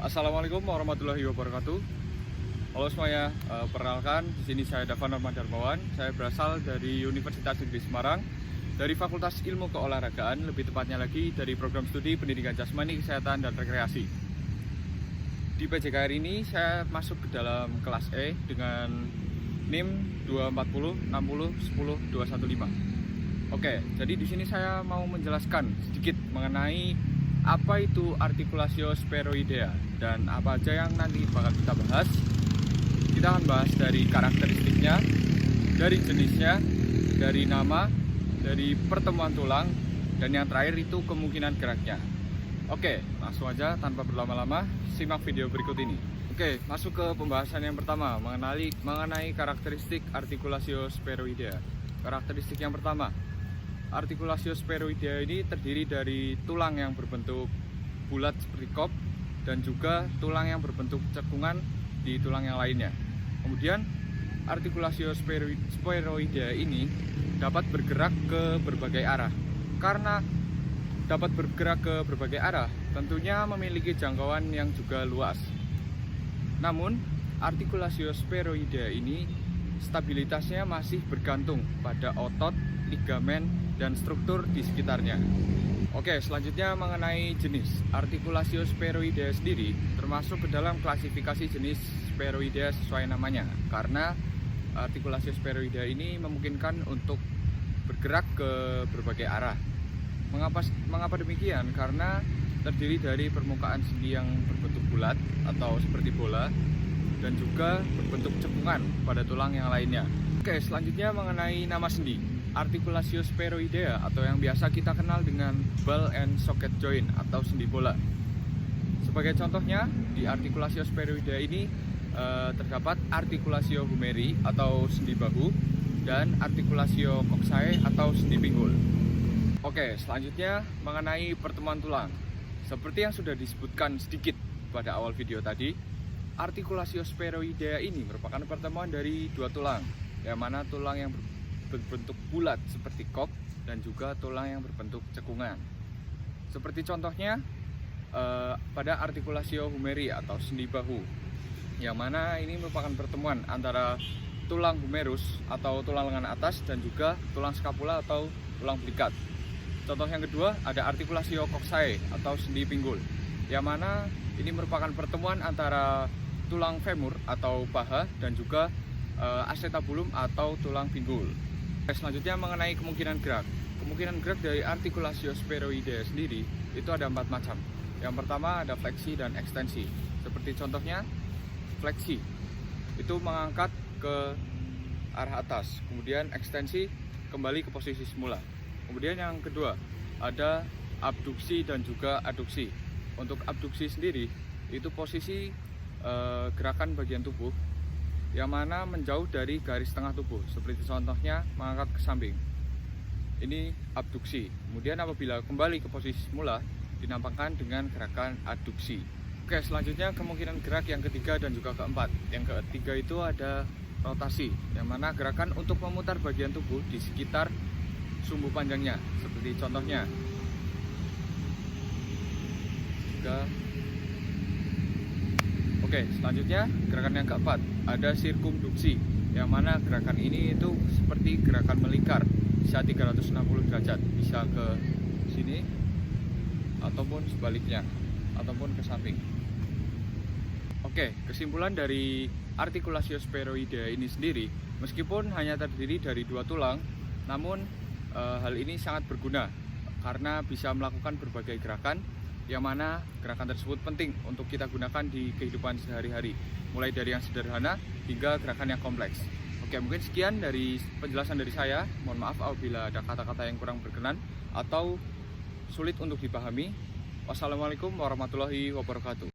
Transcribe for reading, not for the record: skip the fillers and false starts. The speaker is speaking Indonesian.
Assalamualaikum warahmatullahi wabarakatuh. Halo semuanya, perkenalkan di sini saya Davan Norman Darmawan. Saya berasal dari Universitas Negeri Semarang, dari Fakultas Ilmu Keolahragaan, lebih tepatnya lagi dari program studi Pendidikan Jasmani, Kesehatan, dan Rekreasi. Di PJKR ini saya masuk ke dalam kelas E dengan NIM 240 60 10 215. Oke, jadi di sini saya mau menjelaskan sedikit mengenai apa itu artikulatio spheroidea dan apa aja yang nanti bakal kita bahas. Kita akan bahas dari karakteristiknya, dari jenisnya, dari nama, dari pertemuan tulang, dan yang terakhir itu kemungkinan geraknya. Oke, langsung aja tanpa berlama-lama simak video berikut ini. Oke, masuk ke pembahasan yang pertama mengenai karakteristik artikulatio spheroidea. Karakteristik yang pertama, artikulatio spheroidea ini terdiri dari tulang yang berbentuk bulat seperti kop dan juga tulang yang berbentuk cekungan di tulang yang lainnya. Kemudian artikulatio spheroidea ini dapat bergerak ke berbagai arah. Karena dapat bergerak ke berbagai arah, tentunya memiliki jangkauan yang juga luas. Namun, artikulatio spheroidea ini stabilitasnya masih bergantung pada otot, ligamen, dan struktur di sekitarnya. Oke, selanjutnya mengenai jenis. Artikulatio spheroidea sendiri termasuk ke dalam klasifikasi jenis spheroidea sesuai namanya, karena artikulatio spheroidea ini memungkinkan untuk bergerak ke berbagai arah. Mengapa demikian? Karena terdiri dari permukaan sendi yang berbentuk bulat atau seperti bola dan juga berbentuk cekungan pada tulang yang lainnya. Oke, selanjutnya mengenai nama sendi. Artikulatio spheroidea atau yang biasa kita kenal dengan ball and socket joint atau sendi bola. Sebagai contohnya, di artikulatio spheroidea ini terdapat artikulatio humeri atau sendi bahu dan artikulatio coxae atau sendi pinggul. Oke, selanjutnya mengenai pertemuan tulang. Seperti yang sudah disebutkan sedikit pada awal video tadi, artikulatio spheroidea ini merupakan pertemuan dari dua tulang, yang mana tulang yang berbentuk bulat seperti kop dan juga tulang yang berbentuk cekungan. Seperti contohnya pada artikulatio humeri atau sendi bahu, yang mana ini merupakan pertemuan antara tulang humerus atau tulang lengan atas dan juga tulang scapula atau tulang belikat. Contoh yang kedua ada artikulatio coxae atau sendi pinggul, yang mana ini merupakan pertemuan antara tulang femur atau paha dan juga acetabulum atau tulang pinggul. Selanjutnya mengenai kemungkinan gerak. Kemungkinan gerak dari artikulatio spheroidea sendiri itu ada 4 macam. Yang pertama ada fleksi dan ekstensi. Seperti contohnya fleksi itu mengangkat ke arah atas, kemudian ekstensi kembali ke posisi semula. Kemudian yang kedua ada abduksi dan juga aduksi. Untuk abduksi sendiri itu posisi gerakan bagian tubuh yang mana menjauh dari garis tengah tubuh, seperti contohnya mengangkat ke samping. Ini abduksi. Kemudian apabila kembali ke posisi semula, dinampakkan dengan gerakan aduksi. Oke, selanjutnya kemungkinan gerak yang ketiga dan juga keempat. Yang ketiga itu ada rotasi, yang mana gerakan untuk memutar bagian tubuh di sekitar sumbu panjangnya, seperti contohnya Oke, selanjutnya gerakan yang keempat ada sirkumduksi, yang mana gerakan ini itu seperti gerakan melingkar, bisa 360 derajat, bisa ke sini ataupun sebaliknya ataupun ke samping. Oke, kesimpulan dari artikulatio spheroidea ini sendiri, meskipun hanya terdiri dari dua tulang, namun hal ini sangat berguna karena bisa melakukan berbagai gerakan, yang mana gerakan tersebut penting untuk kita gunakan di kehidupan sehari-hari, mulai dari yang sederhana hingga gerakan yang kompleks. Oke, mungkin sekian dari penjelasan dari saya. Mohon maaf apabila ada kata-kata yang kurang berkenan atau sulit untuk dipahami. Wassalamualaikum warahmatullahi wabarakatuh.